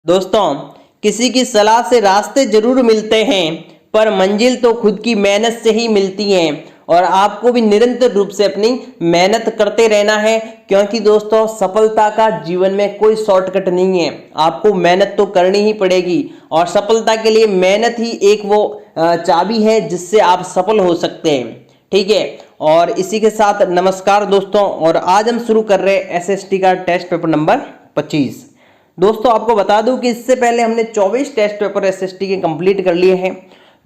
दोस्तों, किसी की सलाह से रास्ते जरूर मिलते हैं, पर मंजिल तो खुद की मेहनत से ही मिलती है। और आपको भी निरंतर रूप से अपनी मेहनत करते रहना है, क्योंकि दोस्तों सफलता का जीवन में कोई शॉर्टकट नहीं है। आपको मेहनत तो करनी ही पड़ेगी, और सफलता के लिए मेहनत ही एक वो चाबी है जिससे आप सफल हो सकते हैं। ठीक है, और इसी के साथ नमस्कार दोस्तों, और आज हम शुरू कर रहे हैं एसएसटी का टेस्ट पेपर नंबर 25। दोस्तों, आपको बता दूं कि इससे पहले हमने 24 टेस्ट पेपर एसएसटी के कंप्लीट कर लिए हैं,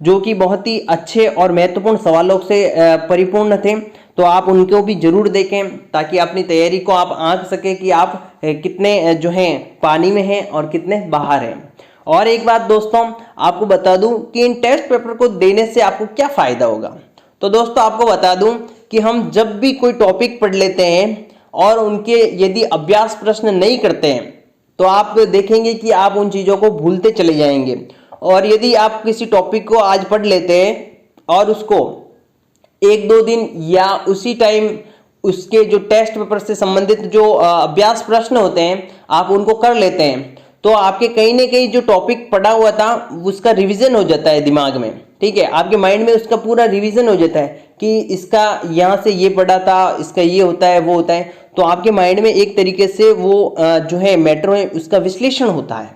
जो कि बहुत ही अच्छे और महत्वपूर्ण सवालों से परिपूर्ण थे। तो आप उनको भी जरूर देखें, ताकि अपनी तैयारी को आप आंक सकें कि आप कितने जो हैं पानी में हैं और कितने बाहर हैं। और एक बात दोस्तों, आपको बता दूं कि इन टेस्ट पेपर को देने से आपको क्या फायदा होगा। तो दोस्तों, आपको बता दूं कि हम जब भी कोई टॉपिक पढ़ लेते हैं और उनके यदि अभ्यास प्रश्न नहीं करते हैं, तो आप देखेंगे कि आप उन चीज़ों को भूलते चले जाएंगे। और यदि आप किसी टॉपिक को आज पढ़ लेते हैं और उसको एक दो दिन या उसी टाइम उसके जो टेस्ट पेपर से संबंधित जो अभ्यास प्रश्न होते हैं आप उनको कर लेते हैं, तो आपके कहीं ना कहीं जो टॉपिक पढ़ा हुआ था उसका रिवीजन हो जाता है दिमाग में। ठीक है, आपके माइंड में उसका पूरा रिवीजन हो जाता है कि इसका यहाँ से ये पढ़ा था, इसका ये होता है, वो होता है। तो आपके माइंड में एक तरीके से वो जो है मैटर है उसका विश्लेषण होता है,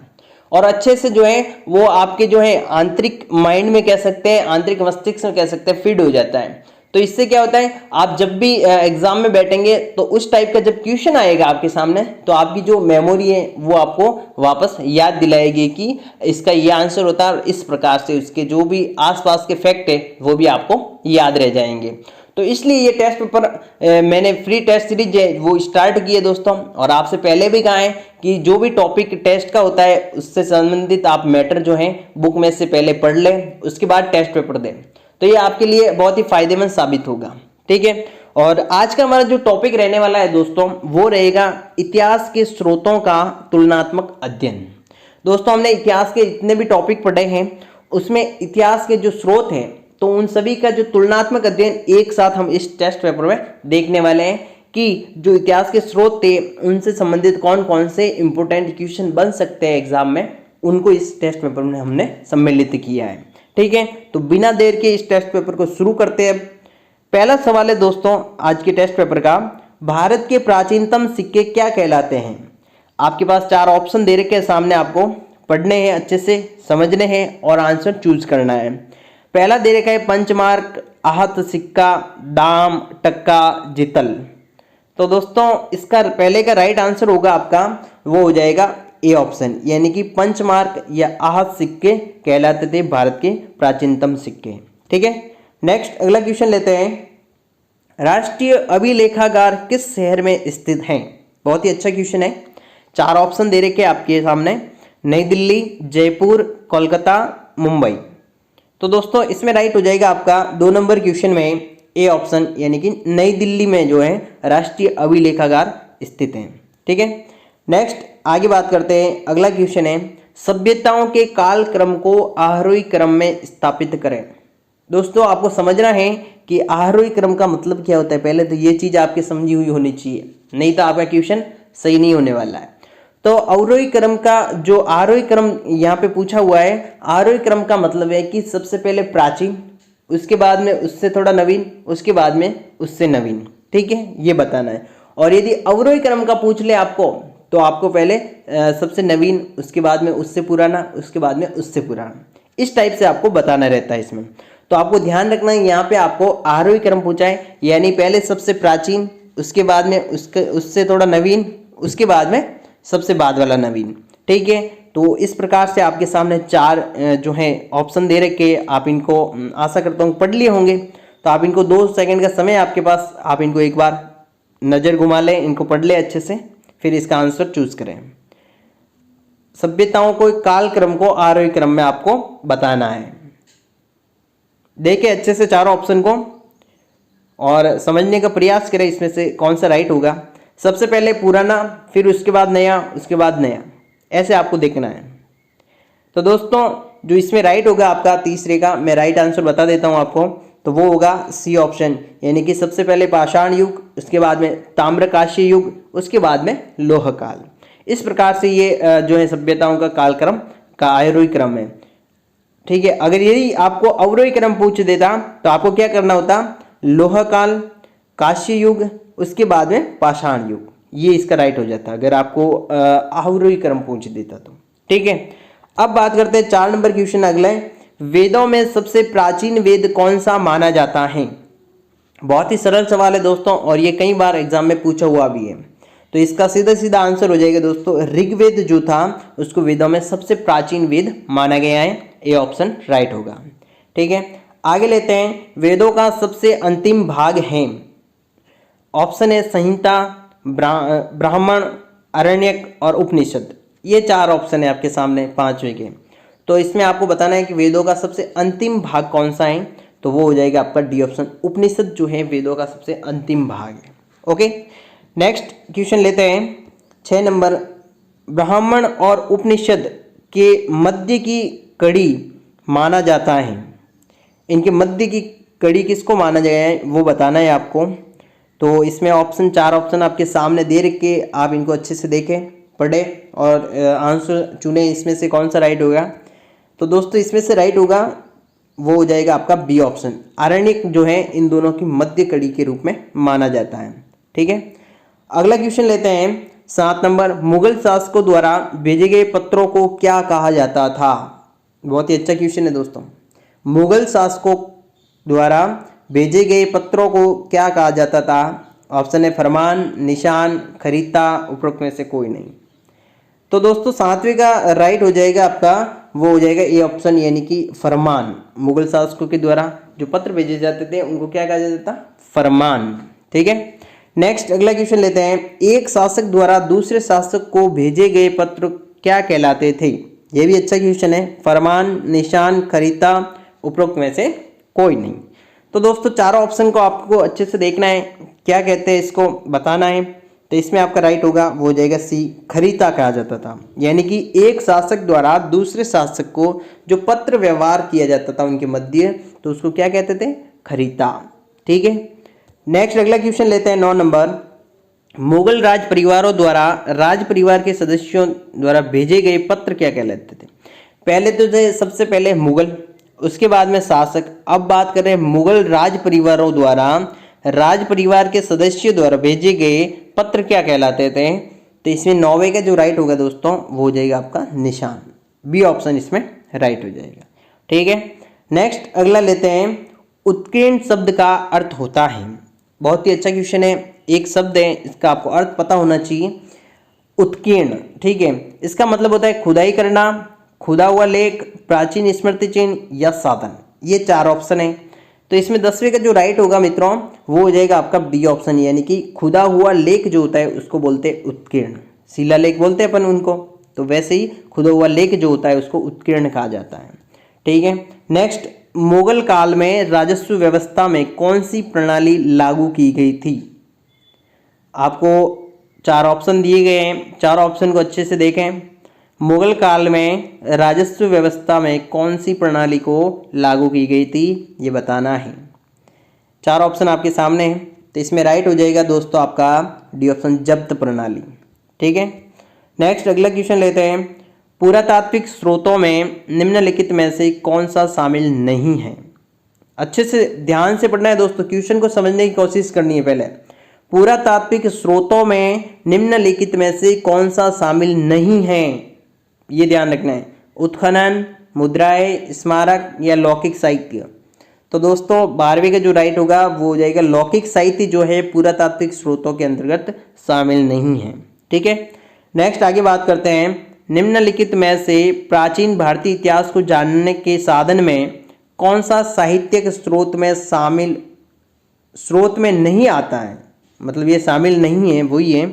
और अच्छे से जो है वो आपके जो है आंतरिक माइंड में कह सकते हैं, आंतरिक मस्तिष्क में कह सकते हैं, फीड हो जाता है। तो इससे क्या होता है, आप जब भी एग्जाम में बैठेंगे तो उस टाइप का जब क्वेश्चन आएगा आपके सामने, तो आपकी जो मेमोरी है वो आपको वापस याद दिलाएगी कि इसका ये आंसर होता है। इस प्रकार से उसके जो भी आसपास के फैक्ट है वो भी आपको याद रह जाएंगे। तो इसलिए ये टेस्ट पेपर मैंने फ्री टेस्ट सीरीज है वो स्टार्ट की है दोस्तों। और आपसे पहले भी कहा है कि जो भी टॉपिक टेस्ट का होता है उससे संबंधित आप मैटर जो है बुक में से पहले पढ़ लें, उसके बाद टेस्ट पेपर दें। तो ये आपके लिए बहुत ही फायदेमंद साबित होगा। ठीक है, और आज का हमारा जो टॉपिक रहने वाला है दोस्तों वो रहेगा इतिहास के स्रोतों का तुलनात्मक अध्ययन। दोस्तों, हमने इतिहास के जितने भी टॉपिक पढ़े हैं उसमें इतिहास के जो स्रोत हैं तो उन सभी का जो तुलनात्मक अध्ययन एक साथ हम इस टेस्ट पेपर में देखने वाले हैं कि जो इतिहास के स्रोत थे उनसे संबंधित कौन कौन से इंपोर्टेंट क्वेश्चन बन सकते हैं एग्जाम में, उनको इस टेस्ट पेपर में हमने सम्मिलित किया है। ठीक है, तो बिना देर के इस टेस्ट पेपर को शुरू करते हैं। पहला सवाल है दोस्तों आज के टेस्ट पेपर का, भारत के प्राचीनतम सिक्के क्या कहलाते हैं। आपके पास 4 ऑप्शन दे रखे हैं सामने, आपको पढ़ने हैं, अच्छे से समझने हैं और आंसर चूज करना है। पहला दे रखा है पंचमार्क, आहत सिक्का, दाम, टक्का, जितल। तो दोस्तों इसका पहले का राइट आंसर होगा आपका वो हो जाएगा ए ऑप्शन, यानी कि पंचमार्क या आहत सिक्के कहलाते थे भारत के प्राचीनतम सिक्के। ठीक है, नेक्स्ट अगला क्वेश्चन लेते हैं, राष्ट्रीय अभिलेखागार किस शहर में स्थित है। बहुत ही अच्छा क्वेश्चन है। 4 ऑप्शन दे रखे आपके सामने, नई दिल्ली, जयपुर, कोलकाता, मुंबई। तो दोस्तों इसमें राइट हो जाएगा आपका 2 नंबर क्वेश्चन में ए ऑप्शन, यानी कि नई दिल्ली में जो है राष्ट्रीय अभिलेखागार स्थित है। ठीक है, नेक्स्ट आगे बात करते हैं। अगला क्वेश्चन है, सभ्यताओं के काल क्रम को आरोही क्रम में स्थापित करें। दोस्तों आपको समझना है कि आरोही क्रम का मतलब क्या होता है। पहले तो ये चीज आपकी समझी हुई होनी चाहिए, नहीं तो आपका क्वेश्चन सही नहीं होने वाला है। तो आरोही क्रम का जो आरोही क्रम यहाँ पे पूछा हुआ है, आरोही क्रम का मतलब है कि सबसे पहले प्राचीन, उसके बाद में उससे थोड़ा नवीन, उसके बाद में उससे नवीन। ठीक है, ये बताना है। और यदि अवरोही क्रम का पूछ ले आपको, तो आपको पहले सबसे नवीन, उसके बाद में उससे पुराना, उसके बाद में उससे पुराना, इस टाइप से आपको बताना रहता है इसमें। तो आपको ध्यान रखना है यहाँ पे आपको आरोही क्रम पूछा है, यानी पहले सबसे प्राचीन, उसके बाद में उससे थोड़ा नवीन, उसके बाद में सबसे बाद वाला नवीन। ठीक है, तो इस प्रकार से आपके सामने 4 जो है ऑप्शन दे रखे, आप इनको आशा करता हूँ पढ़ लिए होंगे। तो आप इनको 2 सेकंड का समय आपके पास, आप इनको एक बार नज़र घुमा लें, इनको पढ़ ले अच्छे से, फिर इसका आंसर चूज करें। सभ्यताओं को काल क्रम को आरोही क्रम में आपको बताना है। देखें अच्छे से 4 ऑप्शन को और समझने का प्रयास करें इसमें से कौन सा राइट होगा। सबसे पहले पुराना, फिर उसके बाद नया, उसके बाद नया, ऐसे आपको देखना है। तो दोस्तों जो इसमें राइट होगा आपका तीसरे का, मैं राइट आंसर बता देता हूं आपको, तो वो होगा सी ऑप्शन, यानी कि सबसे पहले पाषाण युग, उसके बाद में ताम्रकाशीय युग, उसके बाद में लोह काल। इस प्रकार से ये जो है सभ्यताओं का कालक्रम का आरोही क्रम है। ठीक है, अगर यदि आपको अवरोही क्रम पूछ देता तो आपको क्या करना होता, लोह काल, कांस्य युग, उसके बाद में पाषाण युग, ये इसका राइट हो जाता अगर आपको अवरोही क्रम पूछ देता तो। ठीक है, अब बात करते हैं 4 नंबर क्वेश्चन अगला है, वेदों में सबसे प्राचीन वेद कौन सा माना जाता है। बहुत ही सरल सवाल है दोस्तों, और ये कई बार एग्जाम में पूछा हुआ भी है। तो इसका सीधा सीधा आंसर हो जाएगा दोस्तों, ऋग्वेद जो था उसको वेदों में सबसे प्राचीन वेद माना गया है, ये ऑप्शन राइट होगा। ठीक है, आगे लेते हैं, वेदों का सबसे अंतिम भाग है, ऑप्शन है संहिता, ब्राह्मण, अरण्यक और उपनिषद। ये 4 ऑप्शन है आपके सामने 5वें के। तो इसमें आपको बताना है कि वेदों का सबसे अंतिम भाग कौन सा है, तो वो हो जाएगा आपका डी ऑप्शन, उपनिषद जो है वेदों का सबसे अंतिम भाग है। ओके, नेक्स्ट क्वेश्चन लेते हैं 6 नंबर, ब्राह्मण और उपनिषद के मध्य की कड़ी माना जाता है, इनके मध्य की कड़ी किसको माना गया है वो बताना है आपको। तो इसमें ऑप्शन 4 ऑप्शन आपके सामने दे रखे, आप इनको अच्छे से देखें, पढ़ें और आंसर चुने इसमें से कौन सा राइट होगा। तो दोस्तों इसमें से राइट होगा वो हो जाएगा आपका बी ऑप्शन, आरण्यक जो है इन दोनों की मध्य कड़ी के रूप में माना जाता है। ठीक है, अगला क्वेश्चन लेते हैं 7 नंबर, मुगल शासकों द्वारा भेजे गए पत्रों को क्या कहा जाता था। बहुत ही अच्छा क्वेश्चन है दोस्तों, मुगल शासकों द्वारा भेजे गए पत्रों को क्या कहा जाता था। ऑप्शन है फरमान, निशान, खरीता, उपरोक्त में से कोई नहीं। तो दोस्तों 7वें का राइट हो जाएगा आपका, वो हो जाएगा ए ऑप्शन, यानी कि फरमान। मुगल शासकों के द्वारा जो पत्र भेजे जाते थे उनको क्या कहा जाता था, फरमान। ठीक है, नेक्स्ट अगला क्वेश्चन लेते हैं, एक शासक द्वारा दूसरे शासक को भेजे गए पत्र क्या कहलाते थे। ये भी अच्छा क्वेश्चन है, फरमान, निशान, खरीता, उपरोक्त में से कोई नहीं। तो दोस्तों चारों ऑप्शन को आपको अच्छे से देखना है, क्या कहते हैं इसको बताना है। तो इसमें आपका राइट होगा वो हो जाएगा सी, खरीता कहा जाता था, यानी कि एक शासक द्वारा दूसरे शासक को जो पत्र व्यवहार किया जाता था उनके मध्य, तो उसको क्या कहते थे, खरीता। ठीक है, नेक्स्ट अगला क्वेश्चन लेते हैं 9 नंबर, मुगल राज परिवारों द्वारा राज परिवार के सदस्यों द्वारा भेजे गए पत्र क्या कहलाते थे। पहले तो थे सबसे पहले मुगल, उसके बाद में शासक। अब बात करें मुगल राज परिवारों द्वारा राज परिवार के सदस्यों द्वारा भेजे गए पत्र क्या कहलाते थे। तो इसमें 9वें का जो राइट होगा दोस्तों वो हो जाएगा आपका निशान, बी ऑप्शन इसमें राइट हो जाएगा। ठीक है, नेक्स्ट अगला लेते हैं, उत्कीर्ण शब्द का अर्थ होता है। बहुत ही अच्छा क्वेश्चन है, एक शब्द है इसका आपको अर्थ पता होना चाहिए, उत्कीर्ण। ठीक है, इसका मतलब होता है खुदाई करना, खुदा हुआ लेख, प्राचीन स्मृति चिन्ह या साधन। ये 4 ऑप्शन है। तो इसमें 10वें का जो राइट होगा मित्रों वो हो जाएगा आपका बी ऑप्शन, यानी कि खुदा हुआ लेख जो होता है उसको बोलते हैं उत्कीर्ण। शिला लेख बोलते हैं अपन उनको, तो वैसे ही खुदा हुआ लेख जो होता है उसको उत्कीर्ण कहा जाता है। ठीक है, नेक्स्ट, मुगल काल में राजस्व व्यवस्था में कौन सी प्रणाली लागू की गई थी। आपको 4 ऑप्शन दिए गए हैं, 4 ऑप्शन को अच्छे से देखें। मुगल काल में राजस्व व्यवस्था में कौन सी प्रणाली को लागू की गई थी ये बताना है। 4 ऑप्शन आपके सामने हैं, तो इसमें राइट हो जाएगा दोस्तों आपका डी ऑप्शन, जब्त प्रणाली। ठीक है, नेक्स्ट अगला क्वेश्चन लेते हैं, पुरातात्विक स्रोतों में निम्नलिखित में से कौन सा शामिल नहीं है। अच्छे से ध्यान से पढ़ना है दोस्तों, क्वेश्चन को समझने की कोशिश करनी है पहले। पुरातात्विक स्रोतों में निम्नलिखित में से कौन सा शामिल नहीं है, ये ध्यान रखना है। उत्खनन, मुद्राएं, स्मारक या लौकिक साहित्य। तो दोस्तों 12वें का जो राइट होगा वो हो जाएगा लौकिक साहित्य जो है पुरातात्विक स्रोतों के अंतर्गत शामिल नहीं है। ठीक है, नेक्स्ट आगे बात करते हैं, निम्नलिखित में से प्राचीन भारतीय इतिहास को जानने के साधन में कौन सा साहित्यिक स्रोत में नहीं आता है। मतलब ये शामिल नहीं है, वही है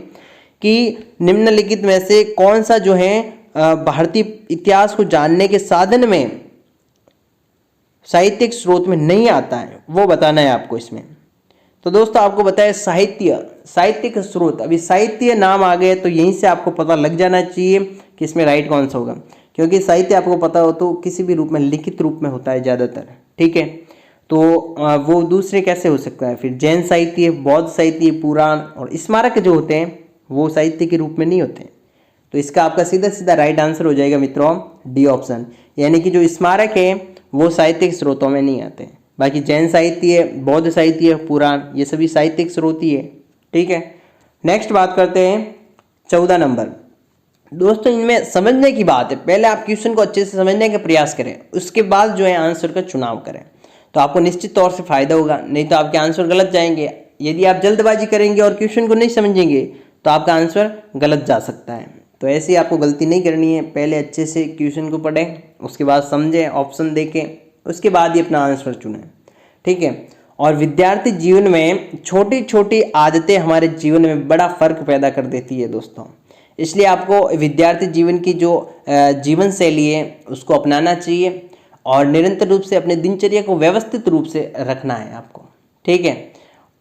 कि निम्नलिखित में से कौन सा जो है भारतीय इतिहास को जानने के साधन में साहित्यिक स्रोत में नहीं आता है, वो बताना है आपको इसमें। तो दोस्तों आपको बताया साहित्यिक स्रोत, अभी साहित्य नाम आ गए तो यहीं से आपको पता लग जाना चाहिए कि इसमें राइट कौन सा होगा, क्योंकि साहित्य आपको पता हो तो किसी भी रूप में लिखित रूप में होता है ज़्यादातर। ठीक है, तो वो दूसरे कैसे हो सकता है, फिर जैन साहित्य, बौद्ध साहित्य, पुराण और स्मारक जो होते हैं वो साहित्य के रूप में नहीं होते। तो इसका आपका सीधा सीधा राइट आंसर हो जाएगा मित्रों डी ऑप्शन, यानी कि जो स्मारक है वो साहित्यिक स्रोतों में नहीं आते। बाकी जैन साहित्य, बौद्ध साहित्य, पुराण, ये सभी साहित्यिक स्रोत ही है। ठीक है, नेक्स्ट बात करते हैं 14 नंबर। दोस्तों इनमें समझने की बात है, पहले आप क्वेश्चन को अच्छे से समझने का प्रयास करें, उसके बाद जो है आंसर का चुनाव करें, तो आपको निश्चित तौर से फायदा होगा। नहीं तो आपके आंसर गलत जाएंगे। यदि आप जल्दबाजी करेंगे और क्वेश्चन को नहीं समझेंगे तो आपका आंसर गलत जा सकता है। तो ऐसी आपको गलती नहीं करनी है, पहले अच्छे से क्वेश्चन को पढ़ें, उसके बाद समझें, ऑप्शन देखें, उसके बाद ही अपना आंसर चुनें। ठीक है, और विद्यार्थी जीवन में छोटी छोटी आदतें हमारे जीवन में बड़ा फर्क पैदा कर देती है दोस्तों। इसलिए आपको विद्यार्थी जीवन की जो जीवन शैली है उसको अपनाना चाहिए और निरंतर रूप से अपने दिनचर्या को व्यवस्थित रूप से रखना है आपको। ठीक है,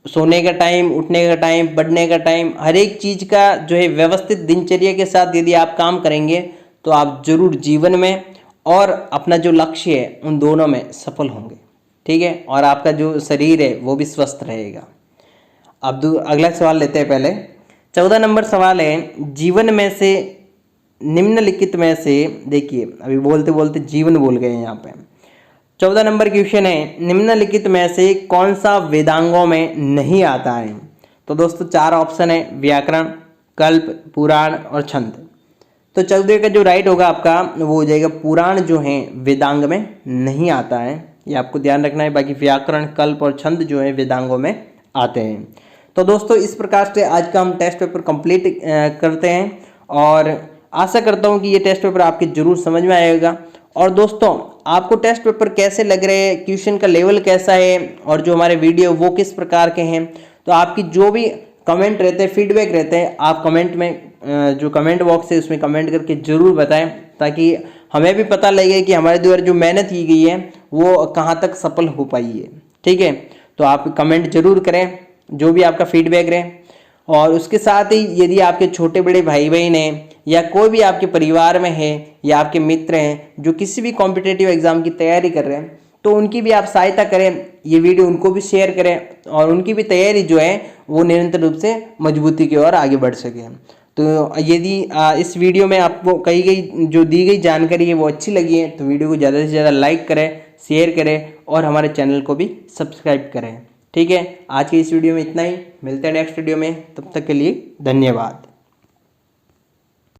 सोने का टाइम, उठने का टाइम, पढ़ने का टाइम, हर एक चीज़ का जो है व्यवस्थित दिनचर्या के साथ यदि आप काम करेंगे तो आप जरूर जीवन में और अपना जो लक्ष्य है उन दोनों में सफल होंगे। ठीक है, और आपका जो शरीर है वो भी स्वस्थ रहेगा। अब अगला सवाल लेते हैं। पहले 14 नंबर सवाल है, जीवन में से निम्नलिखित में से, देखिए अभी बोलते बोलते जीवन बोल गए यहाँ पे। 14 नंबर क्वेश्चन है, निम्नलिखित में से कौन सा वेदांगों में नहीं आता है? तो दोस्तों 4 ऑप्शन है, व्याकरण, कल्प, पुराण और छंद। तो 14 का जो राइट होगा आपका वो हो जाएगा पुराण जो है वेदांग में नहीं आता है, ये आपको ध्यान रखना है। बाकी व्याकरण, कल्प और छंद जो है वेदांगों में आते हैं। तो दोस्तों इस प्रकार से आज का हम टेस्ट पेपर कंप्लीट करते हैं और आशा करता हूं कि ये टेस्ट पेपर आपके जरूर समझ में आएगा। और दोस्तों आपको टेस्ट पेपर कैसे लग रहे हैं, क्वेश्चन का लेवल कैसा है और जो हमारे वीडियो वो किस प्रकार के हैं, तो आपकी जो भी कमेंट रहते हैं, फीडबैक रहते हैं, आप कमेंट में जो कमेंट बॉक्स है उसमें कमेंट करके ज़रूर बताएं, ताकि हमें भी पता लगे कि हमारे द्वारा जो मेहनत की गई है वो कहाँ तक सफल हो पाई है। ठीक है, तो आप कमेंट जरूर करें जो भी आपका फीडबैक रहे। और उसके साथ ही यदि आपके छोटे बड़े भाई बहन हैं या कोई भी आपके परिवार में है या आपके मित्र हैं जो किसी भी कॉम्पिटिटिव एग्जाम की तैयारी कर रहे हैं, तो उनकी भी आप सहायता करें, ये वीडियो उनको भी शेयर करें और उनकी भी तैयारी जो है वो निरंतर रूप से मजबूती की ओर आगे बढ़ सके। तो यदि इस वीडियो में आपको कही गई जो दी गई जानकारी है वो अच्छी लगी है तो वीडियो को ज़्यादा से ज़्यादा लाइक करें, शेयर करें और हमारे चैनल को भी सब्सक्राइब करें। ठीक है, आज की इस वीडियो में इतना ही, मिलते हैं नेक्स्ट वीडियो में, तब तक के लिए धन्यवाद।